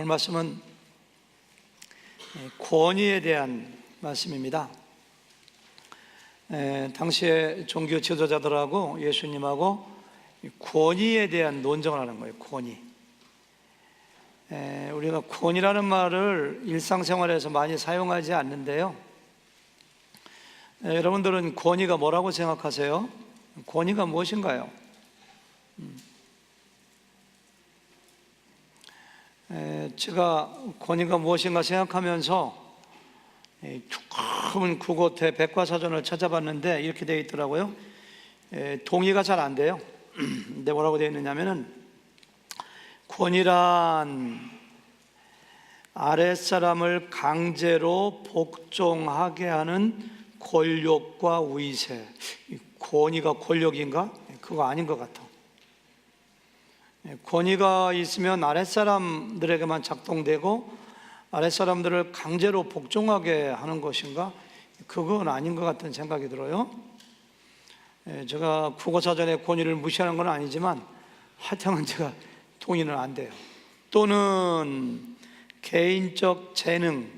오늘 말씀은 권위에 대한 말씀입니다. 당시에 종교 지도자들하고 예수님하고 권위에 대한 논쟁을 하는 거예요. 권위. 우리가 권위라는 말을 일상생활에서 많이 사용하지 않는데요. 여러분들은 권위가 뭐라고 생각하세요? 권위가 무엇인가요? 제가 권위가 무엇인가 생각하면서 두꺼운 국어태 백과사전을 찾아봤는데 이렇게 되어 있더라고요. 동의가 잘 안 돼요. 근데 뭐라고 되어 있느냐면은 권위란 아랫사람을 강제로 복종하게 하는 권력과 위세. 권위가 권력인가? 그거 아닌 것 같아. 권위가 있으면 아랫사람들에게만 작동되고 아랫사람들을 강제로 복종하게 하는 것인가? 그건 아닌 것 같은 생각이 들어요. 제가 국어사전에 권위를 무시하는 건 아니지만 하여튼 제가 동의는 안 돼요. 또는 개인적 재능,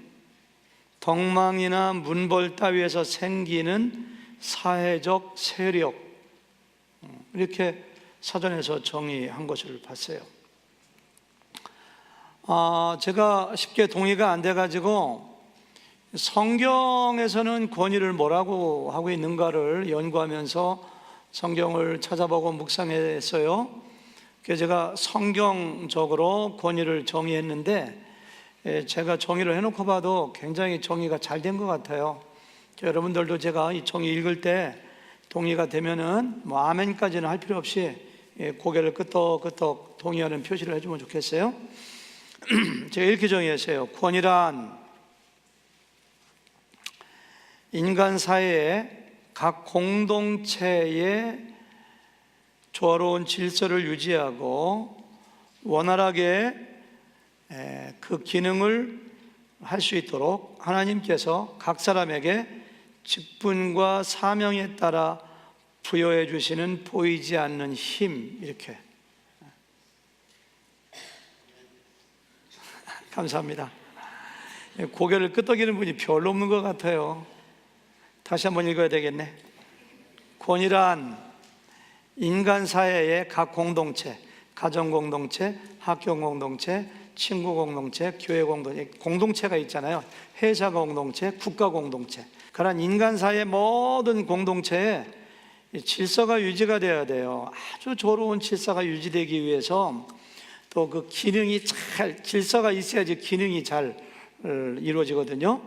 덕망이나 문벌 따위에서 생기는 사회적 세력, 이렇게 사전에서 정의한 것을 봤어요. 제가 쉽게 동의가 안 돼가지고 성경에서는 권위를 뭐라고 하고 있는가를 연구하면서 성경을 찾아보고 묵상했어요. 그래서 제가 성경적으로 권위를 정의했는데 제가 정의를 해놓고 봐도 굉장히 정의가 잘 된 것 같아요. 여러분들도 제가 이 정의 읽을 때 동의가 되면은 아멘까지는 할 필요 없이 고개를 끄덕끄덕 동의하는 표시를 해주면 좋겠어요. 제가 이렇게 정의했어요. 권위란 인간 사회의 각 공동체의 조화로운 질서를 유지하고 원활하게 그 기능을 할 수 있도록 하나님께서 각 사람에게 직분과 사명에 따라 부여해 주시는 보이지 않는 힘, 이렇게. 감사합니다. 고개를 끄덕이는 분이 별로 없는 것 같아요. 다시 한번 읽어야 되겠네. 권위란 인간 사회의 각 공동체, 가정 공동체, 학교 공동체, 친구 공동체, 교회 공동체, 공동체가 있잖아요. 회사 공동체, 국가 공동체. 그런 인간 사회의 모든 공동체에 질서가 유지가 되어야 돼요. 아주 조로운 질서가 유지되기 위해서 또 그 기능이 질서가 있어야지 기능이 잘 이루어지거든요.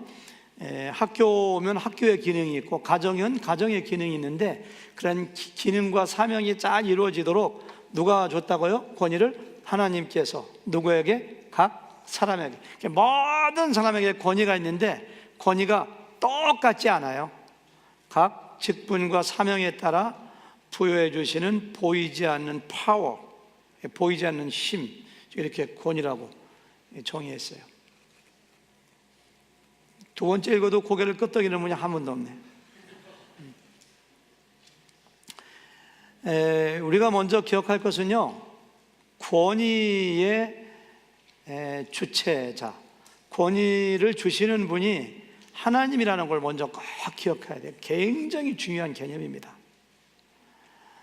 학교면 학교의 기능이 있고 가정은 가정의 기능이 있는데 그런 기능과 사명이 잘 이루어지도록 누가 줬다고요? 권위를 하나님께서 누구에게? 각 사람에게. 모든 사람에게 권위가 있는데 권위가 똑같지 않아요. 각 직분과 사명에 따라 부여해 주시는 보이지 않는 파워, 보이지 않는 힘, 이렇게 권위라고 정의했어요. 두 번째 읽어도 고개를 끄덕이는 분이 한 분도 없네. 우리가 먼저 기억할 것은요, 권위의 주체자, 권위를 주시는 분이 하나님이라는 걸 먼저 꼭 기억해야 돼요. 굉장히 중요한 개념입니다.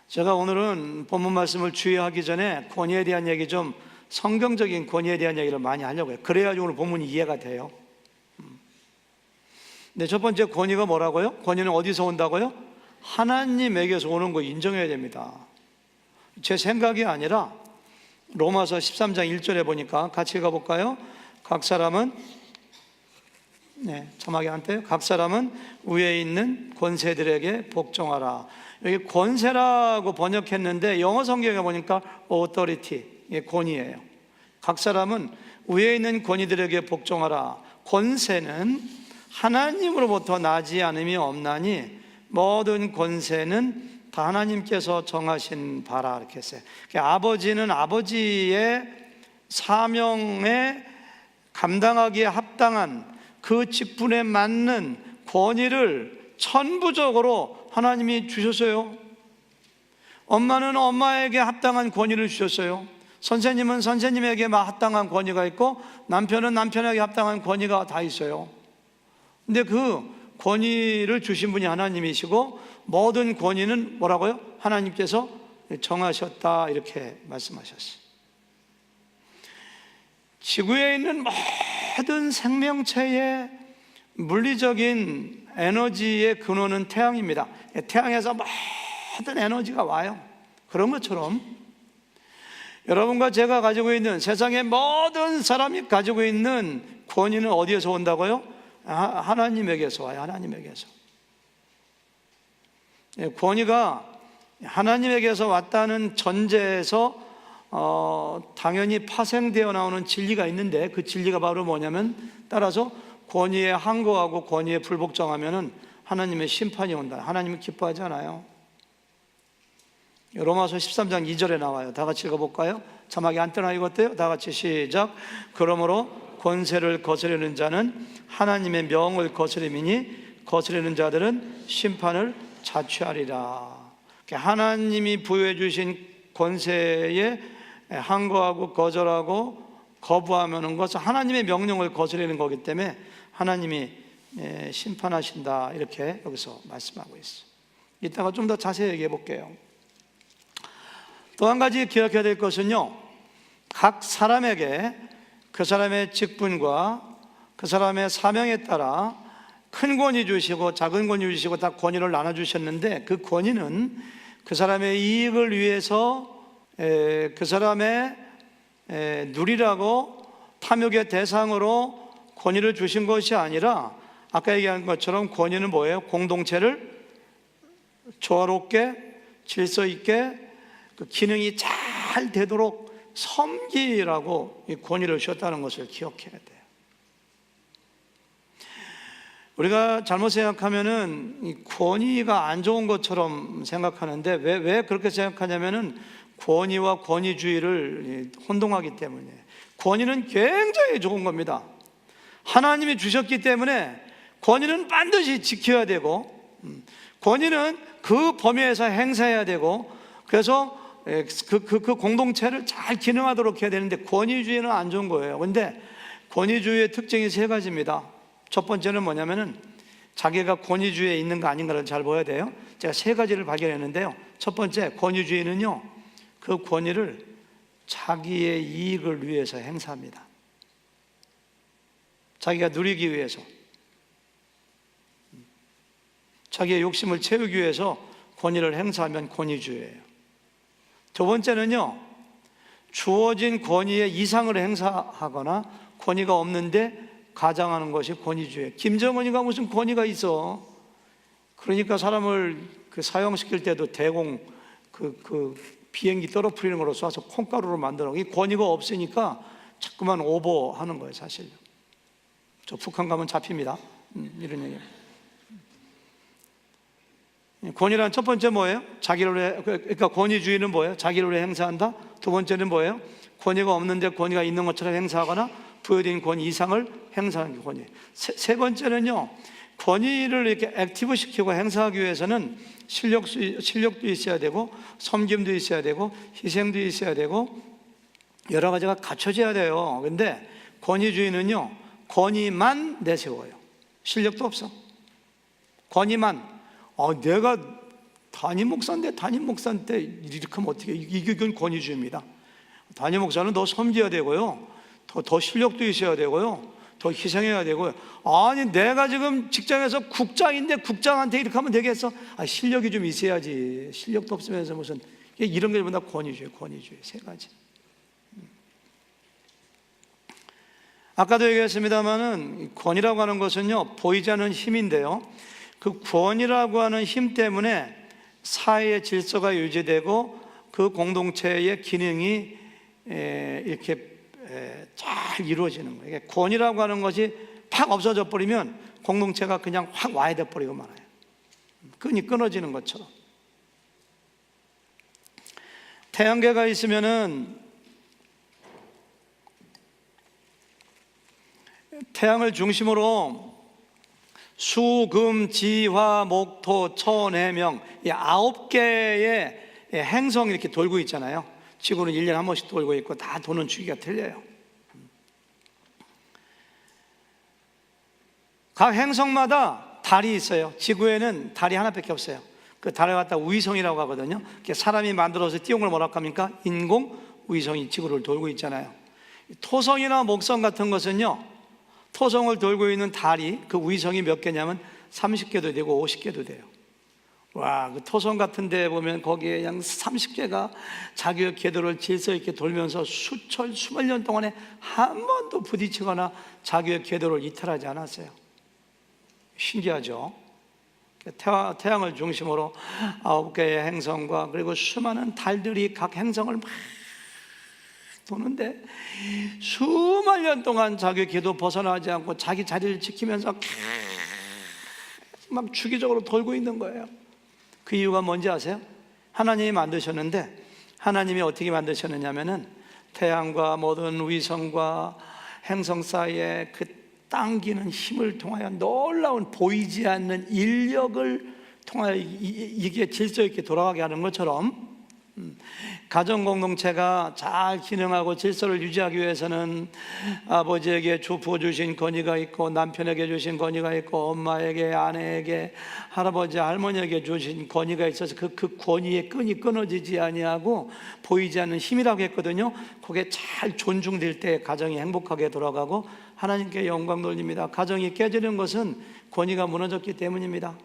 제가 오늘은 본문 말씀을 주의하기 전에 권위에 대한 얘기 좀, 성경적인 권위에 대한 얘기를 많이 하려고 해요. 그래야지 오늘 본문이 이해가 돼요. 근데 첫 번째 권위가 뭐라고요? 권위는 어디서 온다고요? 하나님에게서 오는 거 인정해야 됩니다. 제 생각이 아니라 로마서 13장 1절에 보니까 같이 가볼까요? 각 사람은 자막이 안 떼요. 각 사람은 위에 있는 권세들에게 복종하라. 여기 권세라고 번역했는데 영어 성경에 보니까 authority, 권위예요. 각 사람은 위에 있는 권위들에게 복종하라. 권세는 하나님으로부터 나지 않음이 없나니 모든 권세는 다 하나님께서 정하신 바라, 이렇게 했어요. 아버지는 아버지의 사명에 감당하기에 합당한 그 직분에 맞는 권위를 천부적으로 하나님이 주셨어요. 엄마는 엄마에게 합당한 권위를 주셨어요. 선생님은 선생님에게 합당한 권위가 있고 남편은 남편에게 합당한 권위가 다 있어요. 근데 그 권위를 주신 분이 하나님이시고 모든 권위는 뭐라고요? 하나님께서 정하셨다, 이렇게 말씀하셨어요. 지구에 있는 모든 생명체의 물리적인 에너지의 근원은 태양입니다. 태양에서 모든 에너지가 와요. 그런 것처럼 여러분과 제가 가지고 있는, 세상의 모든 사람이 가지고 있는 권위는 어디에서 온다고요? 하나님에게서 와요. 하나님에게서. 권위가 하나님에게서 왔다는 전제에서 당연히 파생되어 나오는 진리가 있는데, 그 진리가 바로 뭐냐면, 따라서 권위에 항거하고 권위에 불복종하면은 하나님의 심판이 온다. 하나님은 기뻐하지 않아요. 로마서 13장 2절에 나와요. 다 같이 읽어볼까요? 자막이 안 떠나 읽었대요. 다 같이 시작. 그러므로 권세를 거스르는 자는 하나님의 명을 거스림이니 거스르는 자들은 심판을 자취하리라. 하나님이 부여해 주신 권세에 항거하고 거절하고 거부하는 것은 하나님의 명령을 거스르는 거기 때문에 하나님이 심판하신다, 이렇게 여기서 말씀하고 있어요. 이따가 좀 더 자세히 얘기해 볼게요. 또 한 가지 기억해야 될 것은요, 각 사람에게 그 사람의 직분과 그 사람의 사명에 따라 큰 권위 주시고 작은 권위 주시고 다 권위를 나눠주셨는데, 그 권위는 그 사람의 이익을 위해서 그 사람의 누리라고 탐욕의 대상으로 권위를 주신 것이 아니라, 아까 얘기한 것처럼 권위는 뭐예요? 공동체를 조화롭게 질서 있게 그 기능이 잘 되도록 섬기라고 이 권위를 주셨다는 것을 기억해야 돼요. 우리가 잘못 생각하면은 이 권위가 안 좋은 것처럼 생각하는데, 왜 그렇게 생각하냐면은 권위와 권위주의를 혼동하기 때문에. 권위는 굉장히 좋은 겁니다. 하나님이 주셨기 때문에 권위는 반드시 지켜야 되고, 권위는 그 범위에서 행사해야 되고, 그래서 그 공동체를 잘 기능하도록 해야 되는데, 권위주의는 안 좋은 거예요. 근데 권위주의의 특징이 세 가지입니다. 첫 번째는 뭐냐면은 자기가 권위주의에 있는가 아닌가를 잘 봐야 돼요. 제가 세 가지를 발견했는데요. 첫 번째, 권위주의는요, 그 권위를 자기의 이익을 위해서 행사합니다. 자기가 누리기 위해서, 자기의 욕심을 채우기 위해서 권위를 행사하면 권위주의예요. 두 번째는요, 주어진 권위의 이상을 행사하거나 권위가 없는데 가장하는 것이 권위주의예요. 김정은이가 무슨 권위가 있어? 그러니까 사람을 사형시킬 때도 대공 비행기 떨어뜨리는 걸로 쏴서 콩가루로 만들어. 이 권위가 없으니까 자꾸만 오버하는 거예요, 사실. 저 북한 가면 잡힙니다. 이런 얘기예요. 권위란 첫 번째 뭐예요? 그러니까 권위주의는 뭐예요? 자기를 위해 행사한다. 두 번째는 뭐예요? 권위가 없는데 권위가 있는 것처럼 행사하거나 부여된 권위 이상을 행사하는 게 권위. 세 번째는요, 권위를 이렇게 액티브 시키고 행사하기 위해서는 실력도 있어야 되고, 섬김도 있어야 되고, 희생도 있어야 되고, 여러 가지가 갖춰져야 돼요. 근데 권위주의는요, 권위만 내세워요. 실력도 없어. 권위만. 내가 담임 목사인데 이렇게 하면 어떻게 해? 이건 권위주의입니다. 담임 목사는 더 섬겨야 되고요, 더 실력도 있어야 되고요, 더 희생해야 되고요. 아니, 내가 지금 직장에서 국장인데 국장한테 이렇게 하면 되겠어? 실력이 좀 있어야지. 실력도 없으면서 무슨, 이런 게 전부 다 권위주의 세 가지. 아까도 얘기했습니다마는 권위라고 하는 것은요, 보이지 않는 힘인데요, 그 권위라고 하는 힘 때문에 사회의 질서가 유지되고 그 공동체의 기능이 이렇게 잘 이루어지는 거예요. 권위라고 하는 것이 팍 없어져 버리면 공동체가 그냥 확 와야 돼 버리고 말아요. 끈이 끊어지는 것처럼. 태양계가 있으면은 태양을 중심으로 수, 금, 지, 화, 목, 토, 천, 해, 명, 이 9개의 행성이 이렇게 돌고 있잖아요. 지구는 1년에 한 번씩 돌고 있고 다 도는 주기가 틀려요. 각 행성마다 달이 있어요. 지구에는 달이 하나밖에 없어요. 그 달을 갖다 위성이라고 하거든요. 사람이 만들어서 띄운 걸 뭐라고 합니까? 인공 위성이 지구를 돌고 있잖아요. 토성이나 목성 같은 것은요, 토성을 돌고 있는 달이, 그 위성이 몇 개냐면 30개도 되고 50개도 돼요. 와, 그 토성 같은 데 보면 거기에 양 30개가 자기의 궤도를 질서 있게 돌면서 수만 년 동안에 한 번도 부딪히거나 자기의 궤도를 이탈하지 않았어요. 신기하죠? 태양을 중심으로 9개의 행성과 그리고 수많은 달들이 각 행성을 막 도는데 수만 년 동안 자기 궤도 벗어나지 않고 자기 자리를 지키면서 막 주기적으로 돌고 있는 거예요. 그 이유가 뭔지 아세요? 하나님이 만드셨는데, 하나님이 어떻게 만드셨느냐면은 태양과 모든 위성과 행성 사이에 그 당기는 힘을 통하여 놀라운 보이지 않는 인력을 통하여 이게 질서 있게 돌아가게 하는 것처럼, 가정 공동체가 잘 기능하고 질서를 유지하기 위해서는 아버지에게 부어주신 권위가 있고, 남편에게 주신 권위가 있고, 엄마에게, 아내에게, 할아버지, 할머니에게 주신 권위가 있어서 그 권위의 끈이 끊어지지 아니하고 보이지 않는 힘이라고 했거든요. 그게 잘 존중될 때 가정이 행복하게 돌아가고 하나님께 영광 돌립니다. 가정이 깨지는 것은 권위가 무너졌기 때문입니다.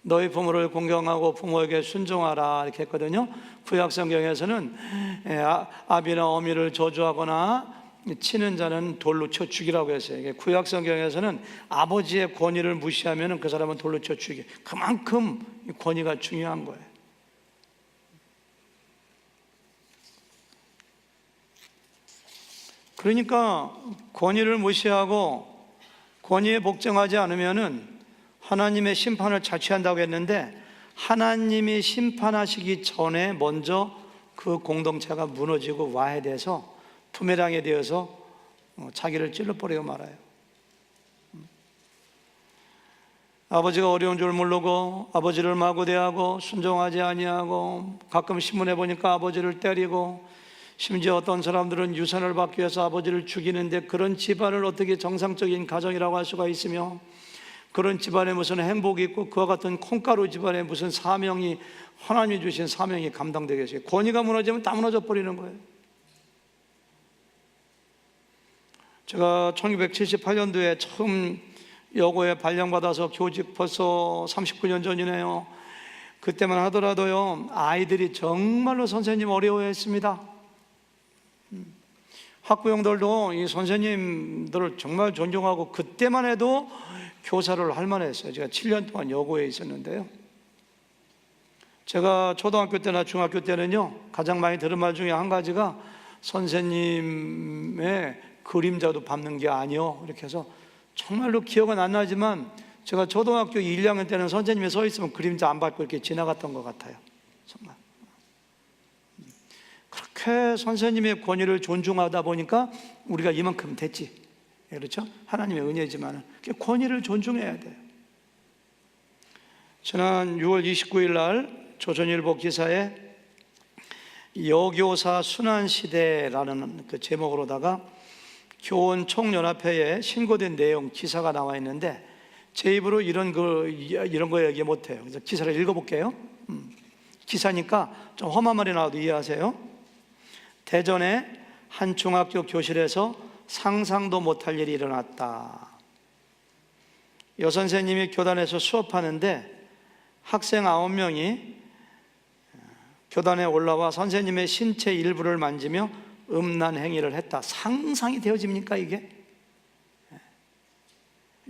너희 부모를 공경하고 부모에게 순종하라 이렇게 했거든요. 구약 성경에서는 아비나 어미를 저주하거나 치는 자는 돌로 쳐 죽이라고 했어요. 구약 성경에서는 아버지의 권위를 무시하면 그 사람은 돌로 쳐 죽이. 그만큼 권위가 중요한 거예요. 그러니까 권위를 무시하고 권위에 복종하지 않으면은 하나님의 심판을 자취한다고 했는데, 하나님이 심판하시기 전에 먼저 그 공동체가 무너지고 와해돼서 부메랑이 되어서 자기를 찔러버리고 말아요. 아버지가 어려운 줄 모르고 아버지를 마구 대하고 순종하지 아니하고, 가끔 신문에 보니까 아버지를 때리고, 심지어 어떤 사람들은 유산을 받기 위해서 아버지를 죽이는데, 그런 집안을 어떻게 정상적인 가정이라고 할 수가 있으며, 그런 집안에 무슨 행복이 있고 그와 같은 콩가루 집안에 무슨 사명이, 하나님이 주신 사명이 감당되겠어요? 권위가 무너지면 다 무너져 버리는 거예요. 제가 1978년도에 처음 여고에 발령받아서 교직, 벌써 39년 전이네요. 그때만 하더라도요, 아이들이 정말로 선생님 어려워했습니다. 학부형들도 이 선생님들을 정말 존경하고, 그때만 해도 교사를 할 만했어요. 제가 7년 동안 여고에 있었는데요, 제가 초등학교 때나 중학교 때는요, 가장 많이 들은 말 중에 한 가지가 선생님의 그림자도 밟는 게 아니요, 이렇게 해서 정말로 기억은 안 나지만 제가 초등학교 1, 2학년 때는 선생님이 서 있으면 그림자 안 밟고 이렇게 지나갔던 것 같아요. 정말 그렇게 선생님의 권위를 존중하다 보니까 우리가 이만큼 됐지. 그렇죠? 하나님의 은혜지만 권위를 존중해야 돼요. 지난 6월 29일 날 조선일보 기사에 여교사 순환시대라는 그 제목으로다가 교원 총연합회에 신고된 내용 기사가 나와 있는데, 제 입으로 이런 거 얘기 못해요. 그래서 기사를 읽어볼게요. 기사니까 좀 험한 말이 나와도 이해하세요. 대전의 한 중학교 교실에서 상상도 못할 일이 일어났다. 여선생님이 교단에서 수업하는데 학생 9명이 교단에 올라와 선생님의 신체 일부를 만지며 음란 행위를 했다. 상상이 되어집니까 이게?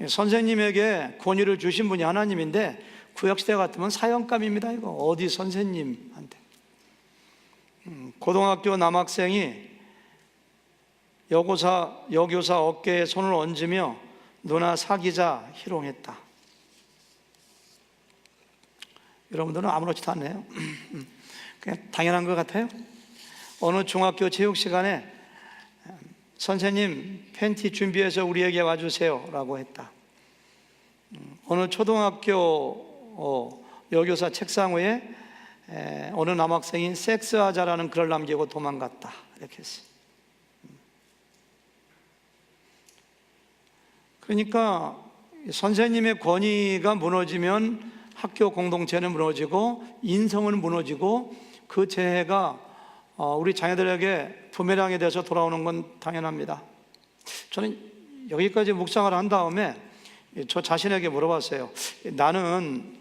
선생님에게 권위를 주신 분이 하나님인데, 구약시대 같으면 사형감입니다. 이거 어디 선생님한테. 고등학교 남학생이 여교사 어깨에 손을 얹으며 누나 사귀자 희롱했다. 여러분들은 아무렇지도 않네요. 그냥 당연한 것 같아요. 어느 중학교 체육 시간에 선생님 팬티 준비해서 우리에게 와주세요 라고 했다. 어느 초등학교 여교사 책상 위에 어느 남학생이 섹스하자라는 글을 남기고 도망갔다 이렇게 했어요. 그러니까 선생님의 권위가 무너지면 학교 공동체는 무너지고 인성은 무너지고 그 재해가 우리 자녀들에게 부메랑이 돼서 돌아오는 건 당연합니다. 저는 여기까지 묵상을 한 다음에 저 자신에게 물어봤어요. 나는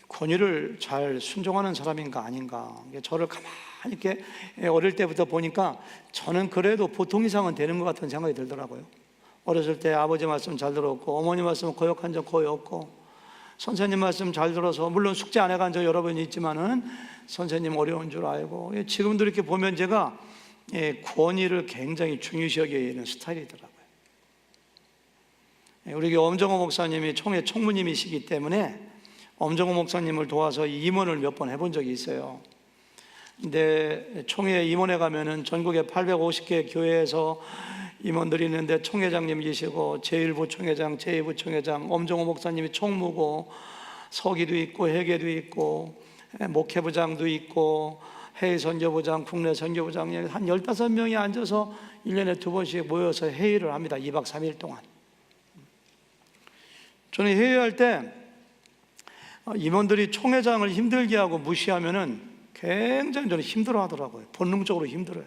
권위를 잘 순종하는 사람인가 아닌가. 저를 가만히 이렇게 어릴 때부터 보니까 저는 그래도 보통 이상은 되는 것 같은 생각이 들더라고요. 어렸을 때 아버지 말씀 잘 들었고 어머니 말씀 거역한 적 거의 없고 선생님 말씀 잘 들어서 물론 숙제 안 해간 적 여러 번 있지만은 선생님 어려운 줄 알고 지금도 이렇게 보면 제가 권위를 굉장히 중요시 여기는 스타일이더라고요. 우리 교회 엄정호 목사님이 총회 총무님이시기 때문에 엄정호 목사님을 도와서 임원을 몇 번 해본 적이 있어요. 근데 총회 임원회 가면은 전국에 850개 교회에서 임원들이 있는데 총회장님이시고 제1부총회장, 제2부총회장, 엄정호 목사님이 총무고 서기도 있고 회계도 있고 목회부장도 있고 해외선교부장, 국내 선교부장 한 15명이 앉아서 1년에 2번씩 모여서 회의를 합니다. 2박 3일 동안. 저는 회의할 때 임원들이 총회장을 힘들게 하고 무시하면은 굉장히 저는 힘들어 하더라고요. 본능적으로 힘들어요.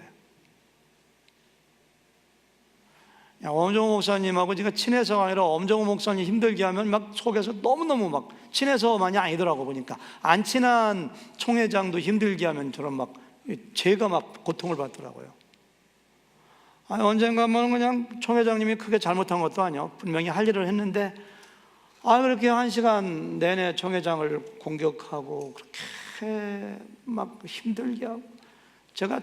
엄정호 목사님하고 제가 친해서가 아니라 엄정호 목사님 힘들게 하면 막 속에서 너무너무 막 친해서만이 아니더라고 보니까 안 친한 총회장도 힘들게 하면 저는 막 제가 막 고통을 받더라고요. 언젠가 한번 그냥 총회장님이 크게 잘못한 것도 아니요. 분명히 할 일을 했는데 그렇게 1시간 내내 총회장을 공격하고 그렇게 막 힘들게 하고 제가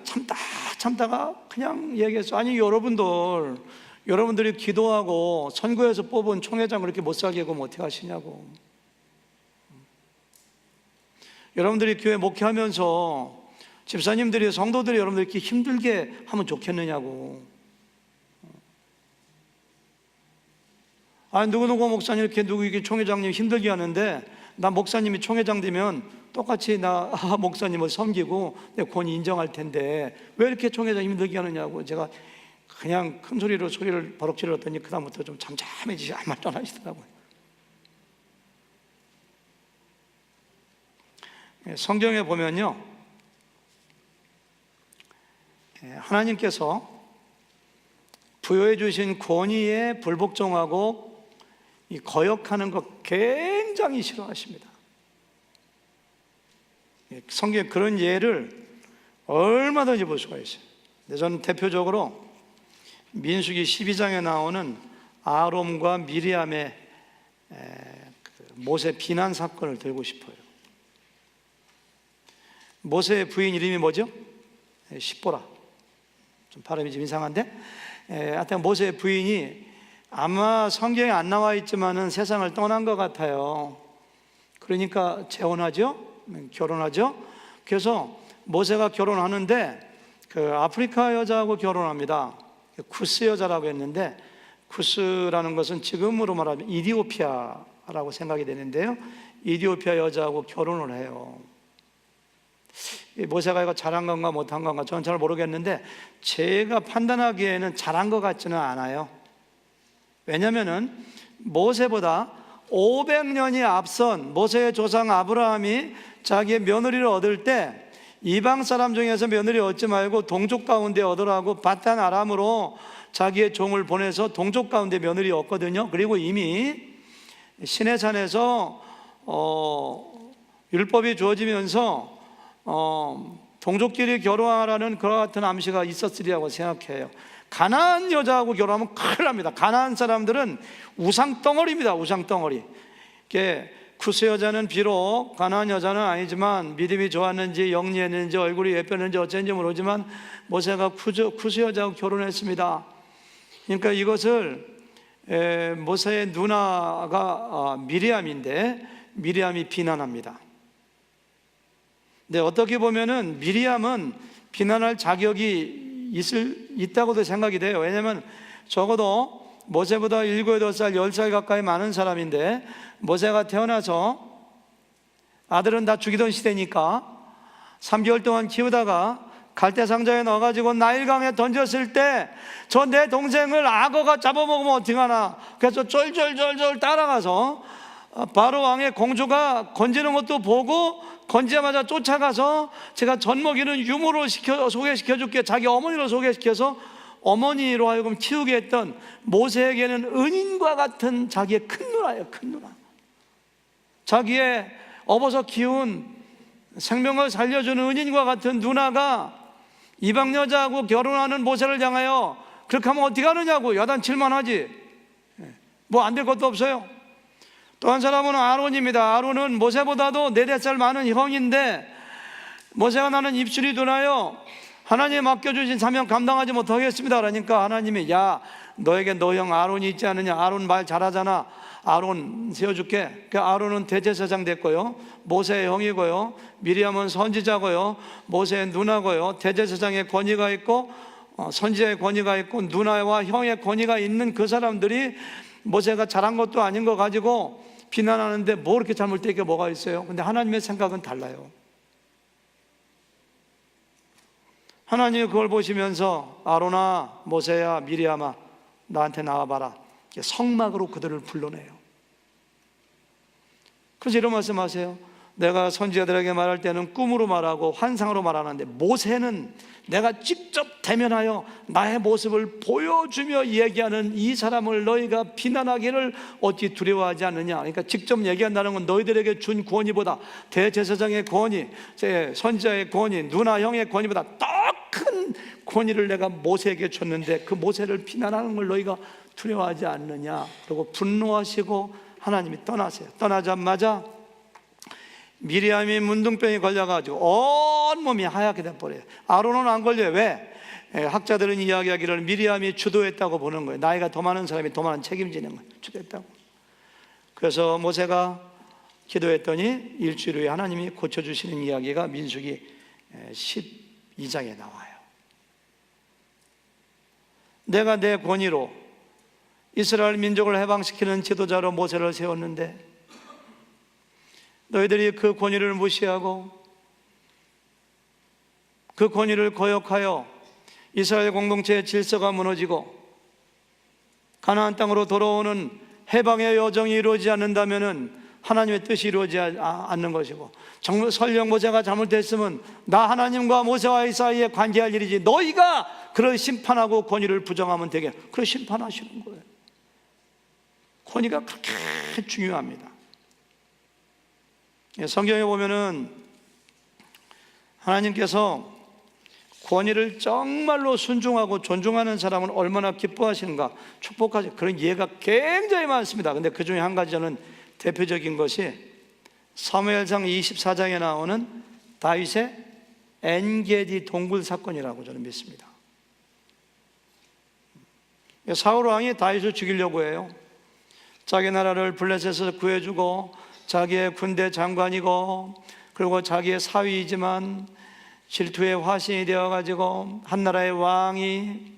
참다가 그냥 얘기했어요. 아니 여러분들이 기도하고 선거에서 뽑은 총회장 그렇게 못 살게 하면 어떻게 하시냐고. 여러분들이 교회 목회하면서 집사님들이 성도들이 여러분들 이렇게 힘들게 하면 좋겠느냐고. 누구누구 목사님 이렇게 누구 총회장님 힘들게 하는데 나 목사님이 총회장 되면 똑같이 나 목사님을 섬기고 내 권위 인정할 텐데 왜 이렇게 총회장 힘들게 하느냐고 제가 그냥 큰 소리를 버럭 질렀더니 그다음부터 좀 잠잠해지지 아무 말도 안 하시더라고요. 성경에 보면요, 하나님께서 부여해 주신 권위에 불복종하고 이 거역하는 것 굉장히 싫어하십니다. 성경에 그런 예를 얼마든지 볼 수가 있어요. 근데 저는 대표적으로 민수기 12장에 나오는 아론과 미리암의 모세 비난 사건을 들고 싶어요. 모세의 부인 이름이 뭐죠? 십보라. 좀 발음이 좀 이상한데 하여튼 모세의 부인이 아마 성경에 안 나와 있지만은 세상을 떠난 것 같아요. 그러니까 재혼하죠? 결혼하죠? 그래서 모세가 결혼하는데 그 아프리카 여자하고 결혼합니다. 쿠스 여자라고 했는데 쿠스라는 것은 지금으로 말하면 이디오피아라고 생각이 되는데요. 이디오피아 여자하고 결혼을 해요. 모세가 이거 잘한 건가 못한 건가 저는 잘 모르겠는데 제가 판단하기에는 잘한 것 같지는 않아요. 왜냐하면 모세보다 500년이 앞선 모세의 조상 아브라함이 자기의 며느리를 얻을 때 이방 사람 중에서 며느리 얻지 말고 동족 가운데 얻으라고 바단 아람으로 자기의 종을 보내서 동족 가운데 며느리 얻거든요. 그리고 이미 시내산에서 율법이 주어지면서 동족끼리 결혼하라는 그와 같은 암시가 있었으리라고 생각해요. 가나안 여자하고 결혼하면 큰일 납니다. 가나안 사람들은 우상덩어리입니다. 우상덩어리. 쿠스 여자는 비록 가나안 여자는 아니지만 믿음이 좋았는지 영리했는지 얼굴이 예뻤는지 어쩐지 모르지만 모세가 쿠스 여자하고 결혼했습니다. 그러니까 이것을 모세의 누나가 미리암인데 미리암이 비난합니다. 근데 어떻게 보면은 미리암은 비난할 자격이 있다고도 생각이 돼요. 왜냐하면 적어도 모세보다 7, 8살, 10살 가까이 많은 사람인데 모세가 태어나서 아들은 다 죽이던 시대니까 3개월 동안 키우다가 갈대상자에 넣어가지고 나일강에 던졌을 때 저 내 동생을 악어가 잡아먹으면 어떡하나. 그래서 쫄쫄쫄쫄 따라가서 바로 왕의 공주가 건지는 것도 보고 건지자마자 쫓아가서 제가 젖 먹이는 유모로 소개시켜줄게, 자기 어머니로 소개시켜서 어머니로 하여금 키우게 했던 모세에게는 은인과 같은 자기의 큰 누나예요. 큰 누나. 자기의 업어서 키운 생명을 살려주는 은인과 같은 누나가 이방 여자하고 결혼하는 모세를 향하여 그렇게 하면 어떻게 하느냐고 야단칠만 하지. 뭐 안 될 것도 없어요. 또 한 사람은 아론입니다. 아론은 모세보다도 4살 많은 형인데 모세가 나는 입술이 둔하여 하나님이 맡겨주신 사명 감당하지 못하겠습니다. 그러니까 하나님이 야, 너에게 너 형 아론이 있지 않느냐. 아론 말 잘하잖아. 아론 세워줄게. 그 아론은 대제사장 됐고요, 모세의 형이고요, 미리암은 선지자고요, 모세의 누나고요. 대제사장의 권위가 있고 선지자의 권위가 있고 누나와 형의 권위가 있는 그 사람들이 모세가 잘한 것도 아닌 거 가지고 비난하는데 뭐 그렇게 잘못된 게 뭐가 있어요? 근데 하나님의 생각은 달라요. 하나님이 그걸 보시면서 아론아, 모세야, 미리암아, 나한테 나와봐라. 성막으로 그들을 불러내요. 그래서 이런 말씀하세요. 내가 선지자들에게 말할 때는 꿈으로 말하고 환상으로 말하는데 모세는 내가 직접 대면하여 나의 모습을 보여주며 얘기하는 이 사람을 너희가 비난하기를 어찌 두려워하지 않느냐. 그러니까 직접 얘기한다는 건 너희들에게 준 권위보다, 대제사장의 권위, 선지자의 권위, 누나 형의 권위보다 더 큰 권위를 내가 모세에게 줬는데 그 모세를 비난하는 걸 너희가 두려워하지 않느냐. 그리고 분노하시고 하나님이 떠나세요. 떠나자마자 미리암이 문둥병이 걸려가지고 온몸이 하얗게 돼버려요. 아론은 안 걸려요. 왜? 학자들은 이야기하기를 미리암이 주도했다고 보는 거예요. 나이가 더 많은 사람이 더 많은 책임지는 거예요. 주도했다고. 그래서 모세가 기도했더니 일주일 후에 하나님이 고쳐주시는 이야기가 민수기 12장에 나와요. 내가 내 권위로 이스라엘 민족을 해방시키는 지도자로 모세를 세웠는데 너희들이 그 권위를 무시하고 그 권위를 거역하여 이스라엘 공동체의 질서가 무너지고 가나안 땅으로 돌아오는 해방의 여정이 이루어지지 않는다면 하나님의 뜻이 이루어지지 않는 것이고, 설령 모세가 잘못했으면 나 하나님과 모세와의 사이에 관계할 일이지 너희가 그런 심판하고 권위를 부정하면 되게, 그런 심판하시는 거예요. 권위가 그렇게 중요합니다. 성경에 보면은 하나님께서 권위를 정말로 순종하고 존중하는 사람은 얼마나 기뻐하시는가, 축복하시, 그런 예가 굉장히 많습니다. 근데 그 중에 한 가지 저는 대표적인 것이 사무엘상 24장에 나오는 다윗의 엔게디 동굴 사건이라고 저는 믿습니다. 사울 왕이 다윗을 죽이려고 해요. 자기 나라를 블레셋에서 구해주고 자기의 군대 장관이고 그리고 자기의 사위이지만 질투의 화신이 되어가지고 한 나라의 왕이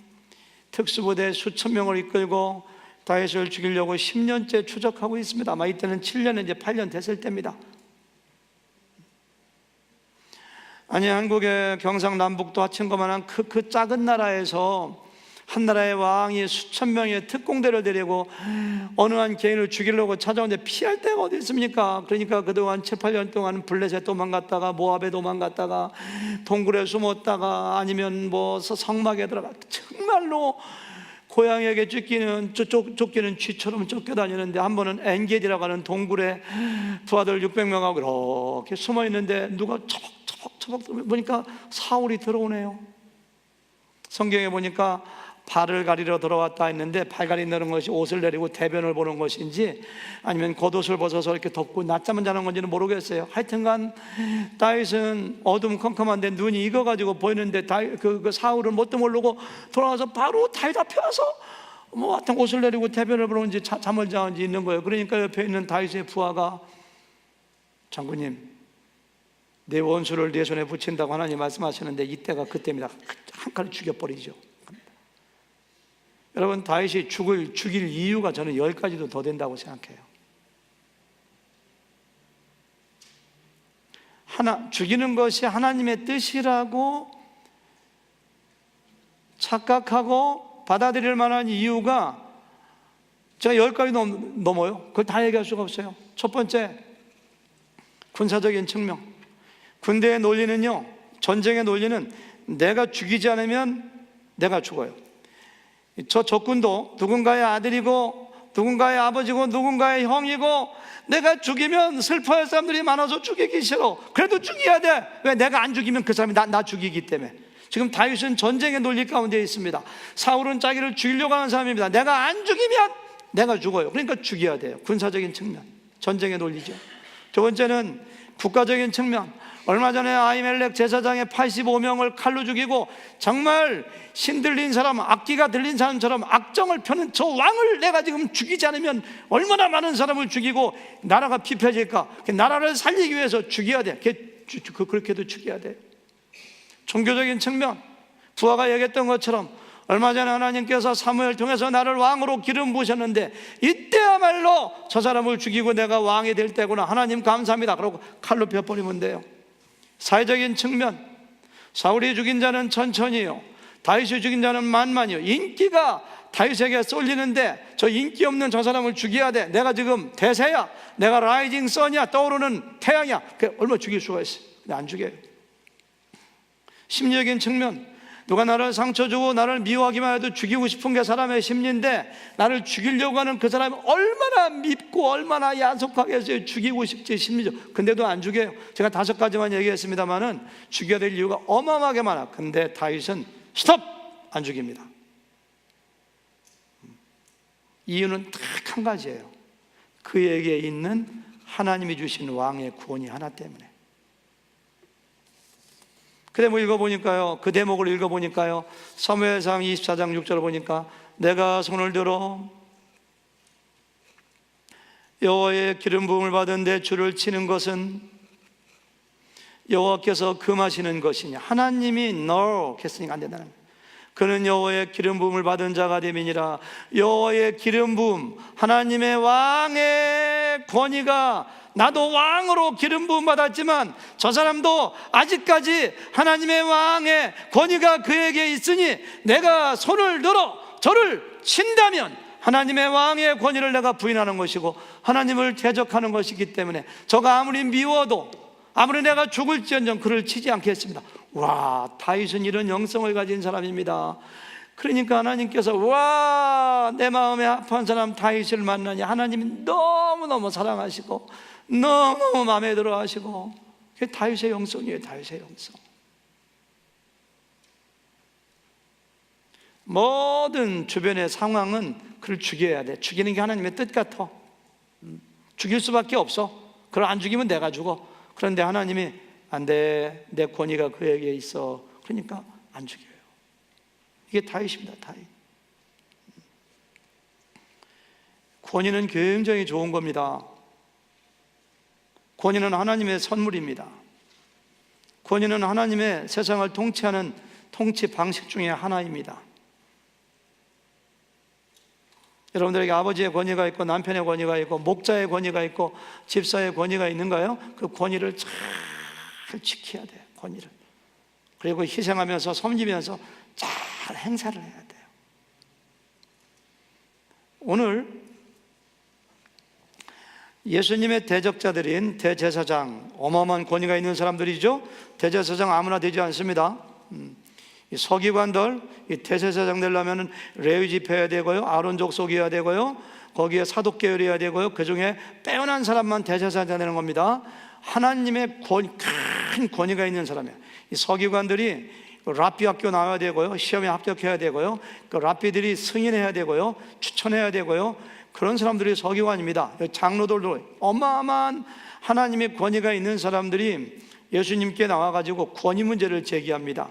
특수부대 수천 명을 이끌고 다윗을 죽이려고 10년째 추적하고 있습니다. 아마 이때는 7년, 이제 8년 됐을 때입니다. 아니, 한국의 경상남북도 하천거만한 그 작은 나라에서 한 나라의 왕이 수천 명의 특공대를 데리고 어느 한 개인을 죽이려고 찾아오는데 피할 데가 어디 있습니까? 그러니까 그동안 7, 8년 동안 블레셋 도망갔다가 모압에 도망갔다가 동굴에 숨었다가 아니면 뭐 성막에 들어가 정말로 고양이에게 쫓기는 쥐처럼 쫓겨다니는데 한 번은 엔게디라고 하는 동굴에 부하들 600명하고 이렇게 숨어 있는데 누가 처벅처벅 보니까 사울이 들어오네요. 성경에 보니까 발을 가리러 들어왔다 했는데 발 가리는 것이 옷을 내리고 대변을 보는 것인지 아니면 겉옷을 벗어서 이렇게 덮고 낮잠을 자는 건지는 모르겠어요. 하여튼간 다윗은 어둠컴컴한데 눈이 익어가지고 보이는데 그 사울은 뭣도 모르고 돌아와서 바로 다윗 앞에 와서 뭐 하여튼 옷을 내리고 대변을 보는지 잠을 자는지 있는 거예요. 그러니까 옆에 있는 다윗의 부하가 장군님, 내 원수를 내 손에 붙인다고 하나님 말씀하시는데 이때가 그때입니다. 한 칼을 죽여버리죠. 여러분, 다윗이 죽일 이유가 저는 10가지도 더 된다고 생각해요. 죽이는 것이 하나님의 뜻이라고 착각하고 받아들일 만한 이유가 제가 10가지 넘어요. 그걸 다 얘기할 수가 없어요. 첫 번째, 군사적인 측면. 군대의 논리는요, 전쟁의 논리는 내가 죽이지 않으면 내가 죽어요. 저 적군도 누군가의 아들이고 누군가의 아버지고 누군가의 형이고 내가 죽이면 슬퍼할 사람들이 많아서 죽이기 싫어. 그래도 죽여야 돼. 왜? 내가 안 죽이면 그 사람이 나 죽이기 때문에. 지금 다윗은 전쟁의 논리 가운데 있습니다. 사울은 자기를 죽이려고 하는 사람입니다. 내가 안 죽이면 내가 죽어요. 그러니까 죽여야 돼요. 군사적인 측면, 전쟁의 논리죠. 두 번째는 국가적인 측면. 얼마 전에 아히멜렉 제사장의 85명을 칼로 죽이고 정말 신들린 사람, 악기가 들린 사람처럼 악정을 펴는 저 왕을 내가 지금 죽이지 않으면 얼마나 많은 사람을 죽이고 나라가 피폐해질까. 나라를 살리기 위해서 죽여야 돼. 그렇게도 죽여야 돼. 종교적인 측면, 부하가 얘기했던 것처럼 얼마 전에 하나님께서 사무엘 통해서 나를 왕으로 기름 부으셨는데 이때야말로 저 사람을 죽이고 내가 왕이 될 때구나. 하나님 감사합니다. 그러고 칼로 펴버리면 돼요. 사회적인 측면, 사울이 죽인 자는 천천히요, 다윗이 죽인 자는 만만히요. 인기가 다윗에게 쏠리는데 저 인기 없는 저 사람을 죽여야 돼. 내가 지금 대세야, 내가 라이징 선이야, 떠오르는 태양이야. 그게 얼마나 죽일 수가 있어. 근데 안 죽여요. 심리적인 측면, 누가 나를 상처 주고 나를 미워하기만 해도 죽이고 싶은 게 사람의 심리인데 나를 죽이려고 하는 그 사람이 얼마나 밉고 얼마나 야속하겠어요. 죽이고 싶지, 심리적. 근데도 안 죽여요. 제가 5가지만 얘기했습니다만은 죽여야 될 이유가 어마어마하게 많아. 근데 다윗은 스톱! 안 죽입니다. 이유는 딱 한 가지예요. 그에게 있는 하나님이 주신 왕의 구원이 하나 때문에. 그 대목 읽어보니까요, 그 대목을 읽어보니까요, 사무엘상 24장 6절을 보니까 내가 손을 들어 여호와의 기름 부음을 받은 내 주를 치는 것은 여호와께서 금하시는 것이냐. 하나님이 no 했으니까 안 된다는 거예요. 그는 여호와의 기름 부음을 받은 자가 됨이니라. 여호와의 기름 부음, 하나님의 왕의 권위가, 나도 왕으로 기름 부음 받았지만 저 사람도 아직까지 하나님의 왕의 권위가 그에게 있으니 내가 손을 들어 저를 친다면 하나님의 왕의 권위를 내가 부인하는 것이고 하나님을 대적하는 것이기 때문에 저가 아무리 미워도, 아무리 내가 죽을지언정 그를 치지 않겠습니다. 와, 다윗은 이런 영성을 가진 사람입니다. 그러니까 하나님께서 와, 내 마음에 아픈 사람 다윗을 만나니 하나님이 너무너무 사랑하시고 너무너무 마음에 들어 하시고. 그게 다윗의 영성이에요. 다윗의 영성. 모든 주변의 상황은 그를 죽여야 돼. 죽이는 게 하나님의 뜻 같아. 죽일 수밖에 없어. 그걸 안 죽이면 내가 죽어. 그런데 하나님이 안 돼, 내 권위가 그에게 있어. 그러니까 안 죽여요. 이게 다윗입니다. 다윗. 권위는 굉장히 좋은 겁니다. 권위는 하나님의 선물입니다. 권위는 하나님의 세상을 통치하는 통치 방식 중에 하나입니다. 여러분들에게 아버지의 권위가 있고 남편의 권위가 있고 목자의 권위가 있고 집사의 권위가 있는가요? 그 권위를 잘 지켜야 돼요. 권위를. 그리고 희생하면서 섬기면서 잘 행사를 해야 돼요. 오늘 예수님의 대적자들인 대제사장, 어마어마한 권위가 있는 사람들이죠. 대제사장 아무나 되지 않습니다. 이 서기관들, 이 대제사장 되려면 레위 지파해야 되고요, 아론족 속이어야 되고요, 거기에 사독 계열이어야 되고요, 그 중에 빼어난 사람만 대제사장 되는 겁니다. 하나님의 큰 권위가 있는 사람이에요. 이 서기관들이 랍비 학교 나와야 되고요, 시험에 합격해야 되고요, 그 랍비들이 승인해야 되고요, 추천해야 되고요, 그런 사람들이 서기관입니다. 장로들도 어마어마한 하나님의 권위가 있는 사람들이 예수님께 나와가지고 권위 문제를 제기합니다.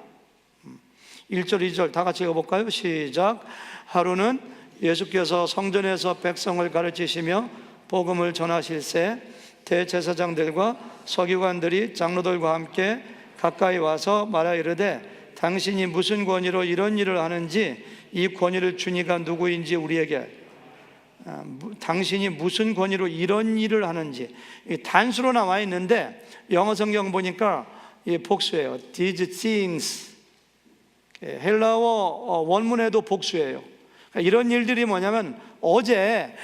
1절 2절 다 같이 읽어볼까요? 시작. 하루는 예수께서 성전에서 백성을 가르치시며 복음을 전하실새 대제사장들과 서기관들이 장로들과 함께 가까이 와서 말하 이르되 당신이 무슨 권위로 이런 일을 하는지 이 권위를 주니가 누구인지 우리에게 당신이 무슨 권위로 이런 일을 하는지 단수로 나와 있는데 영어 성경 보니까 복수예요. These things. 헬라어 원문에도 복수예요. 이런 일들이 뭐냐면 어제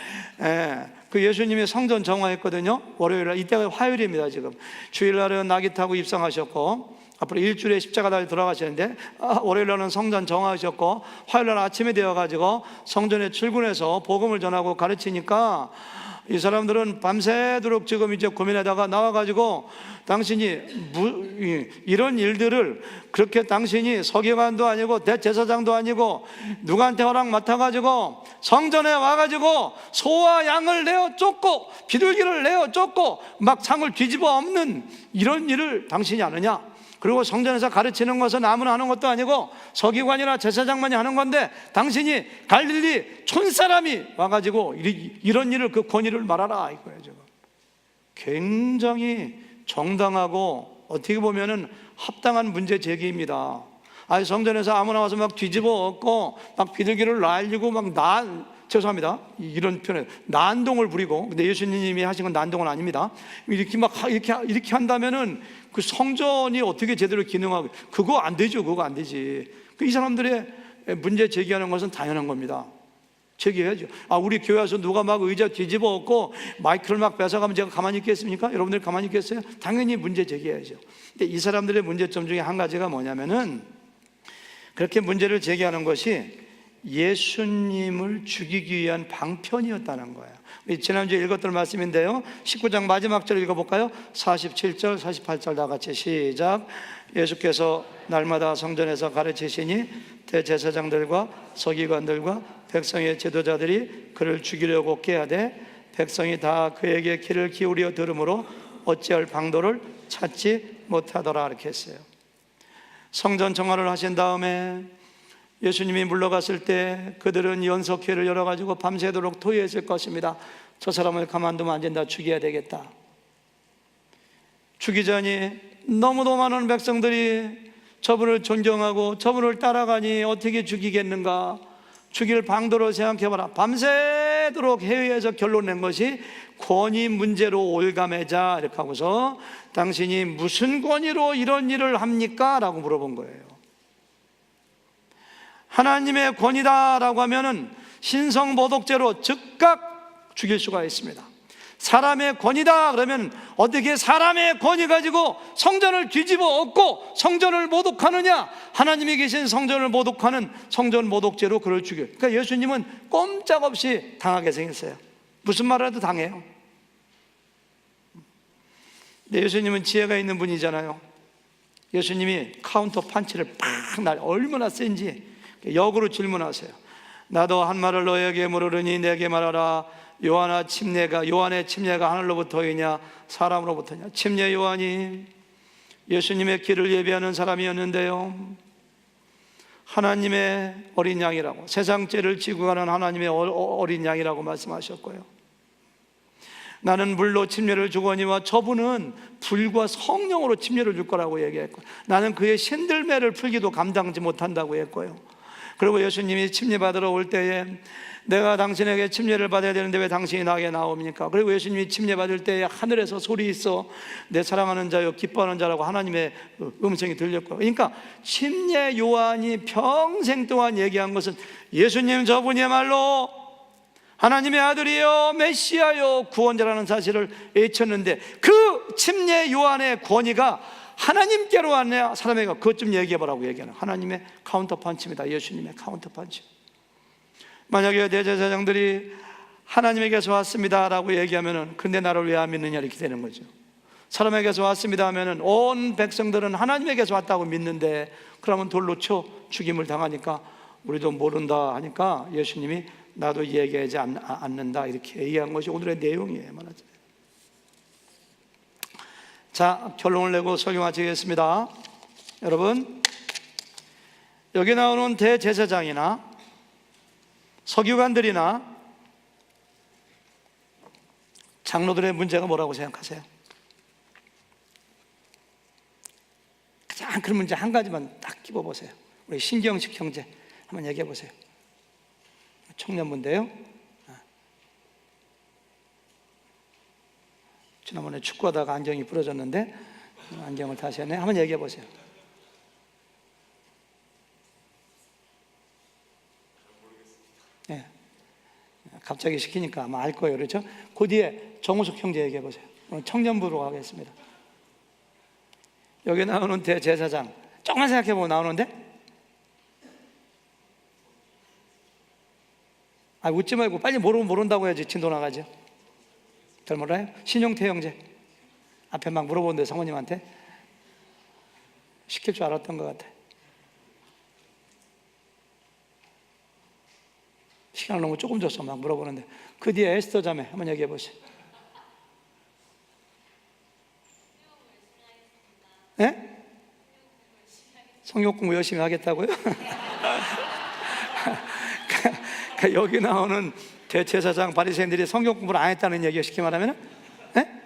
그 예수님이 성전 정화했거든요. 월요일날, 이때가 화요일입니다. 지금 주일날은 나귀 타고 입성하셨고 앞으로 일주일에 십자가 달려 돌아가시는데 월요일날은 성전 정화하셨고 화요일날 아침에 되어가지고 성전에 출근해서 복음을 전하고 가르치니까 이 사람들은 밤새도록 지금 이제 고민하다가 나와가지고 당신이 이런 일들을 그렇게 당신이 서기관도 아니고 대제사장도 아니고 누구한테 허락 맡아가지고 성전에 와가지고 소와 양을 내어 쫓고 비둘기를 내어 쫓고 막 창을 뒤집어 엎는 이런 일을 당신이 하느냐? 그리고 성전에서 가르치는 것은 아무나 하는 것도 아니고 서기관이나 제사장만이 하는 건데 당신이 갈릴리 촌사람이 와가지고 이런 일을, 그 권위를 말하라 이거예요. 지금 굉장히 정당하고 어떻게 보면은 합당한 문제 제기입니다. 아니 성전에서 아무나 와서 막 뒤집어 엎고 막 비둘기를 날리고 죄송합니다, 이런 표현, 난동을 부리고, 근데 예수님이 하신 건 난동은 아닙니다. 이렇게 한다면은 그 성전이 어떻게 제대로 기능하고, 그거 안 되죠. 그거 안 되지. 이 사람들의 문제 제기하는 것은 당연한 겁니다. 제기해야죠. 우리 교회 와서 누가 막 의자 뒤집어 엎고 마이크를 막 뺏어가면 제가 가만히 있겠습니까? 여러분들 가만히 있겠어요? 당연히 문제 제기해야죠. 근데 이 사람들의 문제점 중에 한 가지가 뭐냐면은 그렇게 문제를 제기하는 것이 예수님을 죽이기 위한 방편이었다는 거예요. 지난주에 읽었던 말씀인데요, 19장 마지막 절 읽어볼까요? 47절 48절 다 같이 시작. 예수께서 날마다 성전에서 가르치시니 대제사장들과 서기관들과 백성의 지도자들이 그를 죽이려고 깨하되 백성이 다 그에게 귀를 기울여 들으므로 어찌할 방도를 찾지 못하더라, 이렇게 했어요. 성전 정화를 하신 다음에 예수님이 물러갔을 때 그들은 연석회를 열어가지고 밤새도록 토의했을 것입니다. 저 사람을 가만두면 안 된다, 죽여야 되겠다. 죽이자니 너무도 많은 백성들이 저분을 존경하고 저분을 따라가니 어떻게 죽이겠는가, 죽일 방도를 생각해봐라. 밤새도록 회의해서 결론 낸 것이 권위 문제로 올가매자, 이렇게 하고서 당신이 무슨 권위로 이런 일을 합니까? 라고 물어본 거예요. 하나님의 권위다라고 하면은 신성모독죄로 즉각 죽일 수가 있습니다. 사람의 권위다 그러면 어떻게 사람의 권위 가지고 성전을 뒤집어 엎고 성전을 모독하느냐? 하나님이 계신 성전을 모독하는 성전 모독죄로 그를 죽여요. 그러니까 예수님은 꼼짝없이 당하게 생겼어요. 무슨 말을 해도 당해요. 근데 예수님은 지혜가 있는 분이잖아요. 예수님이 카운터 펀치를 팍 날, 얼마나 센지 역으로 질문하세요. 나도 한 말을 너에게 물으려니 내게 말하라. 요한의 침례가 하늘로부터이냐 사람으로부터냐? 침례 요한이 예수님의 길을 예비하는 사람이었는데요, 하나님의 어린 양이라고, 세상 죄를 지고 가는 하나님의 어린 양이라고 말씀하셨고요. 나는 물로 침례를 주거니와 저분은 불과 성령으로 침례를 줄 거라고 얘기했고, 나는 그의 신들매를 풀기도 감당하지 못한다고 했고요. 그리고 예수님이 침례 받으러 올 때에 내가 당신에게 침례를 받아야 되는데 왜 당신이 나에게 나옵니까? 그리고 예수님이 침례 받을 때에 하늘에서 소리 있어 내 사랑하는 자여 기뻐하는 자라고 하나님의 음성이 들렸고, 그러니까 침례 요한이 평생 동안 얘기한 것은 예수님 저분이야말로 하나님의 아들이요 메시아요 구원자라는 사실을 외쳤는데, 그 침례 요한의 권위가 하나님께로 왔냐 사람에게, 그것 좀 얘기해보라고 얘기하는 하나님의 카운터 펀치입니다. 예수님의 카운터 펀치. 만약에 대제사장들이 하나님에게서 왔습니다 라고 얘기하면은 근데 나를 왜 안 믿느냐 이렇게 되는 거죠. 사람에게서 왔습니다 하면은 온 백성들은 하나님에게서 왔다고 믿는데, 그러면 돌로 쳐 죽임을 당하니까 우리도 모른다 하니까 예수님이 나도 얘기하지 않는다 이렇게 얘기한 것이 오늘의 내용이에요. 말하자면. 자, 결론을 내고 설명하시겠습니다. 여러분, 여기 나오는 대제사장이나 서기관들이나 장로들의 문제가 뭐라고 생각하세요? 가장 큰 문제 한 가지만 딱 찝어보세요. 우리 신경식 형제 한번 얘기해 보세요. 청년부인데요, 지난번에 축구하다가 안경이 부러졌는데 안경을 다시 했네. 한번 얘기해 보세요. 네. 갑자기 시키니까 아마 알 거예요. 그렇죠? 그 뒤에 정우석 형제 얘기해 보세요. 오늘 청년부로 가겠습니다. 여기 나오는 대제사장 조금만 생각해 보면 나오는데, 웃지 말고 빨리 모르면 모른다고 해야지 진도 나가죠. 잘 몰라요? 신용태 형제 앞에 막 물어보는데 사모님한테 시킬 줄 알았던 것 같아. 시간을 너무 조금 줬어. 막 물어보는데. 그 뒤에 에스더 자매 한번 얘기해 보세요. 네? 성경 공부 열심히 하겠다고요? 여기 나오는 대제사장 바리새인들이 성경 공부를 안 했다는 얘기가 쉽게 말하면, 네?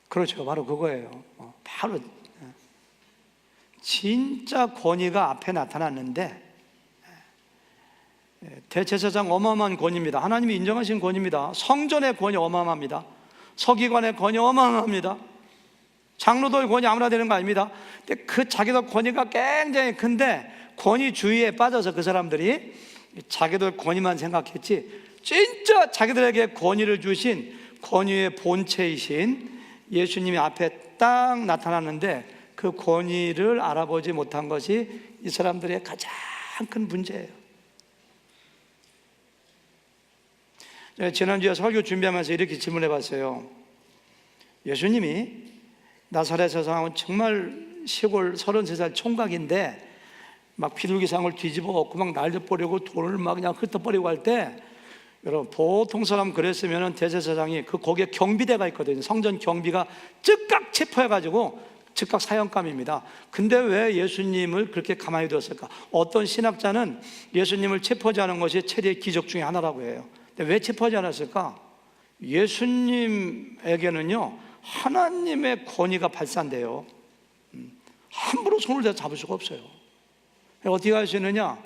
그렇죠. 바로 그거예요. 바로 진짜 권위가 앞에 나타났는데, 대제사장 어마어마한 권위입니다. 하나님이 인정하신 권위입니다. 성전의 권위 어마어마합니다. 서기관의 권위 어마어마합니다. 장로들 권위 아무나 되는 거 아닙니다. 근데 그 자기들 권위가 굉장히 큰데 권위주의에 빠져서 그 사람들이 자기들 권위만 생각했지, 진짜 자기들에게 권위를 주신 권위의 본체이신 예수님이 앞에 딱 나타났는데 그 권위를 알아보지 못한 것이 이 사람들의 가장 큰 문제예요. 지난주에 설교 준비하면서 이렇게 질문해 봤어요. 예수님이 나사렛에서 정말 시골 33살 총각인데 막 비둘기상을 뒤집어 엎고 막 날려버리고 돌을 막 그냥 흩어버리고 할 때, 여러분 보통 사람 그랬으면 대제사장이 거기에 경비대가 있거든요. 성전 경비가 즉각 체포해가지고 즉각 사형감입니다. 근데 왜 예수님을 그렇게 가만히 두었을까? 어떤 신학자는 예수님을 체포하지 않은 것이 최대의 기적 중에 하나라고 해요. 근데 왜 체포하지 않았을까? 예수님에게는요 하나님의 권위가 발산돼요. 함부로 손을 대서 잡을 수가 없어요. 어떻게 할 수 있느냐?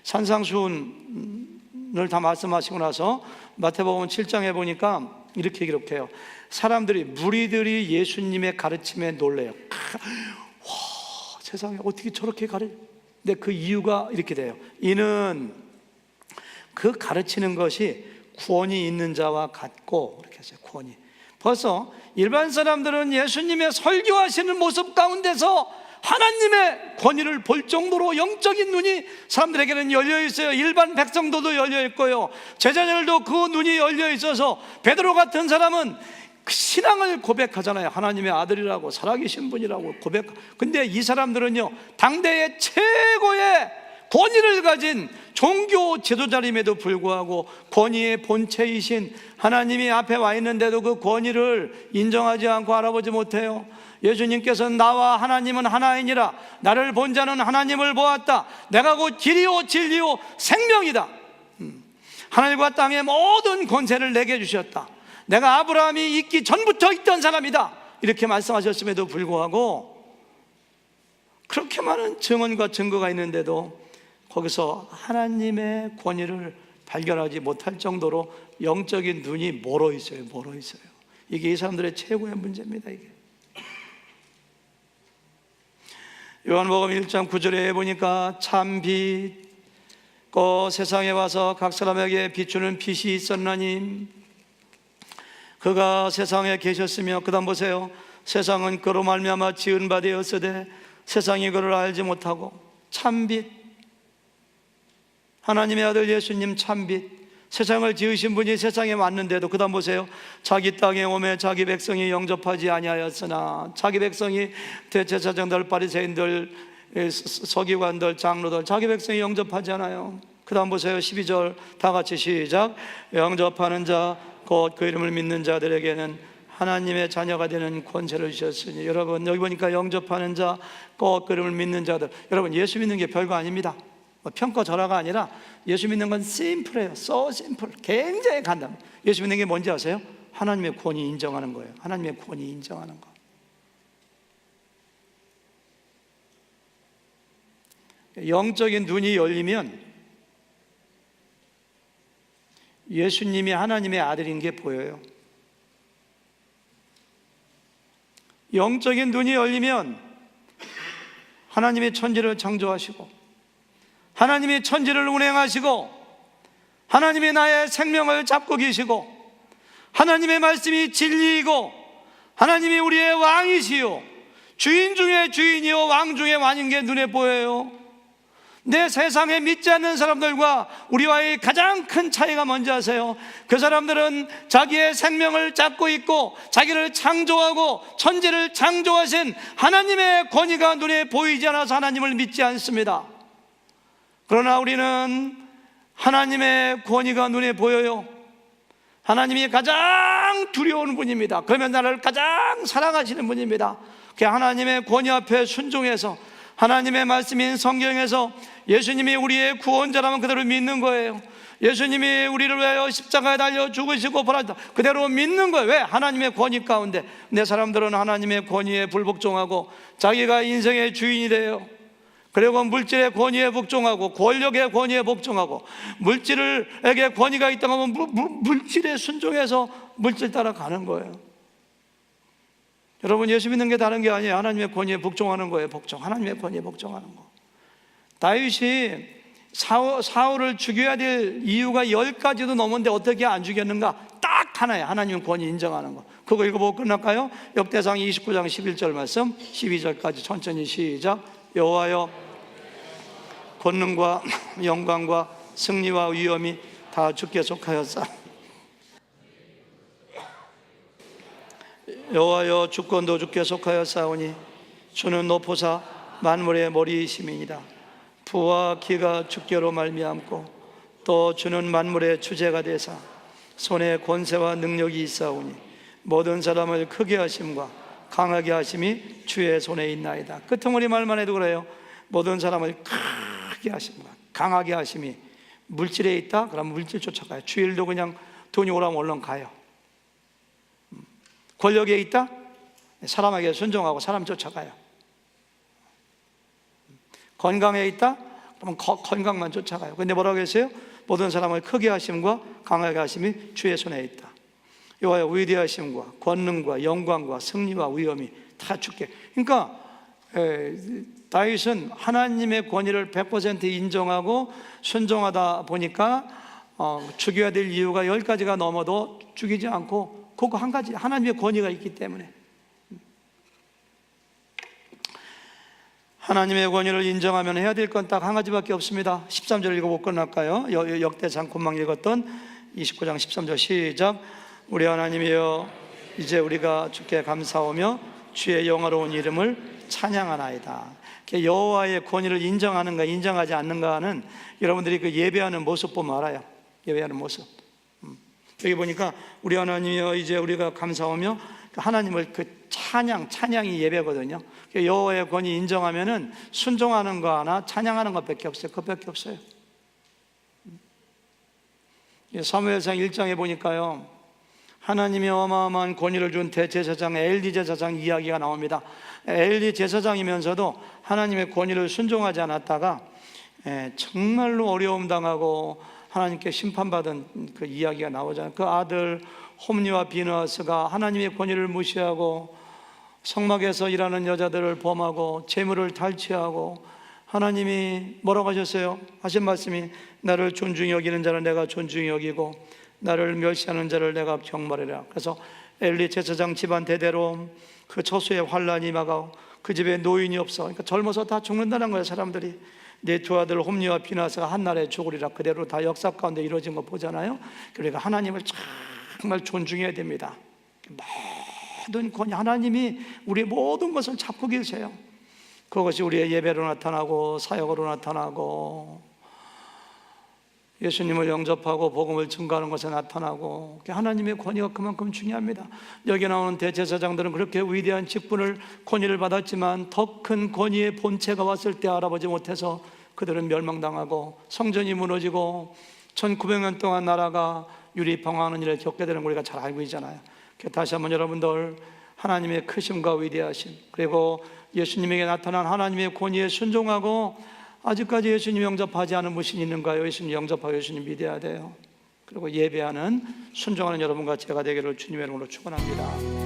산상수훈을 다 말씀하시고 나서 마태복음 7장에 보니까 이렇게 기록해요. 사람들이, 무리들이 예수님의 가르침에 놀래요. 와, 세상에 어떻게 저렇게 근데 그 이유가 이렇게 돼요. 이는 그 가르치는 것이 권위 있는 자와 같고, 이렇게 했어요. 권위. 벌써 일반 사람들은 예수님의 설교하시는 모습 가운데서 하나님의 권위를 볼 정도로 영적인 눈이 사람들에게는 열려 있어요. 일반 백성들도 열려 있고요, 제자들도 그 눈이 열려 있어서 베드로 같은 사람은 그 신앙을 고백하잖아요. 하나님의 아들이라고, 살아계신 분이라고 근데 이 사람들은요 당대의 최고의 권위를 가진 종교 지도자임에도 불구하고 권위의 본체이신 하나님이 앞에 와 있는데도 그 권위를 인정하지 않고 알아보지 못해요. 예수님께서는 나와 하나님은 하나이니라, 나를 본 자는 하나님을 보았다, 내가 곧 길이요 진리요 생명이다. 하늘과 땅의 모든 권세를 내게 주셨다, 내가 아브라함이 있기 전부터 있던 사람이다, 이렇게 말씀하셨음에도 불구하고 그렇게 많은 증언과 증거가 있는데도 거기서 하나님의 권위를 발견하지 못할 정도로 영적인 눈이 멀어 있어요. 이게 이 사람들의 최고의 문제입니다. 이게 요한복음 1장 9절에 보니까 참 빛 세상에 와서 각 사람에게 비추는 빛이 있었나니 그가 세상에 계셨으며, 그 다음 보세요. 세상은 그로 말미암아 지은 바 되었으되 세상이 그를 알지 못하고. 참빛, 하나님의 아들 예수님 참빛, 세상을 지으신 분이 세상에 왔는데도, 그 다음 보세요. 자기 땅에 오매 자기 백성이 영접하지 아니하였으나, 자기 백성이 대제사장들, 바리새인들, 서기관들, 장로들, 자기 백성이 영접하지 않아요. 그 다음 보세요. 12절 다 같이 시작. 영접하는 자 곧 그 이름을 믿는 자들에게는 하나님의 자녀가 되는 권세를 주셨으니. 여러분 여기 보니까 영접하는 자 곧 그 이름을 믿는 자들, 여러분 예수 믿는 게 별거 아닙니다. 평가절하가 아니라 예수 믿는 건 심플해요. So simple. 굉장히 간단. 예수 믿는 게 뭔지 아세요? 하나님의 권위 인정하는 거예요. 하나님의 권위 인정하는 거. 영적인 눈이 열리면 예수님이 하나님의 아들인 게 보여요. 영적인 눈이 열리면 하나님의 천지를 창조하시고 하나님의 천지를 운행하시고 하나님의 나의 생명을 잡고 계시고 하나님의 말씀이 진리이고 하나님이 우리의 왕이시요 주인 중에 주인이요 왕 중에 왕인 게 눈에 보여요. 내 세상에 믿지 않는 사람들과 우리와의 가장 큰 차이가 뭔지 아세요? 그 사람들은 자기의 생명을 잡고 있고 자기를 창조하고 천지를 창조하신 하나님의 권위가 눈에 보이지 않아서 하나님을 믿지 않습니다. 그러나 우리는 하나님의 권위가 눈에 보여요. 하나님이 가장 두려운 분입니다. 그러면 나를 가장 사랑하시는 분입니다. 그 하나님의 권위 앞에 순종해서 하나님의 말씀인 성경에서 예수님이 우리의 구원자라면 그대로 믿는 거예요. 예수님이 우리를 위하여 십자가에 달려 죽으시고 부활하셨다, 그대로 믿는 거예요. 왜? 하나님의 권위 가운데. 내 사람들은 하나님의 권위에 불복종하고 자기가 인생의 주인이 돼요. 그리고 물질의 권위에 복종하고 권력의 권위에 복종하고 물질에게 권위가 있다고 하면 물질에 순종해서 물질 따라 가는 거예요. 여러분, 예수 믿는 게 다른 게 아니에요. 하나님의 권위에 복종하는 거예요. 복종. 하나님의 권위에 복종하는 거. 다윗이 사울을 죽여야 될 이유가 10가지도 넘었는데 어떻게 안 죽였는가? 딱 하나예요. 하나님 권위 인정하는 거. 그거 읽어보고 끝날까요? 역대상 29장 11절 말씀 12절까지 천천히 시작. 여호와여, 권능과 영광과 승리와 위엄이 다 주께 속하였사. 여호와여, 주권도 주께 속하였사오니 주는 높으사 만물의 머리이심이니라. 부와 기가 주께로 말미암고 또 주는 만물의 주제가 되사 손에 권세와 능력이 있사오니 모든 사람을 크게 하심과 강하게 하심이 주의 손에 있나이다. 끄트머리 말만 해도 그래요. 모든 사람을 크게 하심과 강하게 하심이 물질에 있다? 그럼 물질 쫓아가요. 주일도 그냥 돈이 오라면 얼른 가요. 권력에 있다? 사람에게 순종하고 사람 쫓아가요. 건강에 있다? 그러면 건강만 쫓아가요. 근데 뭐라고 했어요? 모든 사람을 크게 하심과 강하게 하심이 주의 손에 있다. 여호와의 위대하심과 권능과 영광과 승리와 위엄이 다 주께. 그러니까 다윗은 하나님의 권위를 100% 인정하고 순종하다 보니까 죽여야 될 이유가 10가지가 넘어도 죽이지 않고 그거 한 가지, 하나님의 권위가 있기 때문에. 하나님의 권위를 인정하면 해야 될 건 딱 한 가지밖에 없습니다. 13절 읽어보고 끝날까요? 역대상 금방 읽었던 29장 13절 시작. 우리 하나님이여, 이제 우리가 주께 감사하며 주의 영화로운 이름을 찬양하나이다. 여호와의 권위를 인정하는가 인정하지 않는가는 여러분들이 그 예배하는 모습 보면 알아요. 예배하는 모습. 여기 보니까 우리 하나님이여, 이제 우리가 감사하며, 하나님을 그 찬양이 예배거든요. 여호와의 권위 인정하면은 순종하는 거 하나, 찬양하는 것밖에 없어요. 그것밖에 없어요. 사무엘상 1장에 보니까요, 하나님이 어마어마한 권위를 준 대제사장 엘리 제사장 이야기가 나옵니다. 엘리 제사장이면서도 하나님의 권위를 순종하지 않았다가 정말로 어려움 당하고 하나님께 심판받은 그 이야기가 나오잖아요. 그 아들 홈리와 비느하스가 하나님의 권위를 무시하고 성막에서 일하는 여자들을 범하고 재물을 탈취하고, 하나님이 뭐라고 하셨어요? 하신 말씀이 나를 존중히 여기는 자를 내가 존중히 여기고 나를 멸시하는 자를 내가 경멸하리라. 그래서 엘리 제사장 집안 대대로 그 처소에 환란이 임하고 그 집에 노인이 없어. 그러니까 젊어서 다 죽는다는 거예요. 사람들이. 내 두 아들 홈리와 비느하스가 한날에 죽으리라. 그대로 다 역사 가운데 이루어진 거 보잖아요. 그러니까 하나님을 정말 존중해야 됩니다. 모든 권위, 하나님이 우리의 모든 것을 잡고 계세요. 그것이 우리의 예배로 나타나고 사역으로 나타나고 예수님을 영접하고 복음을 증거하는 것에 나타나고, 하나님의 권위가 그만큼 중요합니다. 여기 나오는 대제사장들은 그렇게 위대한 직분을, 권위를 받았지만 더 큰 권위의 본체가 왔을 때 알아보지 못해서 그들은 멸망당하고 성전이 무너지고 1900년 동안 나라가 유리방황하는 일을 겪게 되는 걸 우리가 잘 알고 있잖아요. 다시 한번 여러분들, 하나님의 크심과 위대하심, 그리고 예수님에게 나타난 하나님의 권위에 순종하고, 아직까지 예수님 영접하지 않은 무신이 있는가요? 예수님 영접하고 예수님 믿어야 돼요. 그리고 예배하는 순종하는 여러분과 제가 되기를 주님의 이름으로 축원합니다.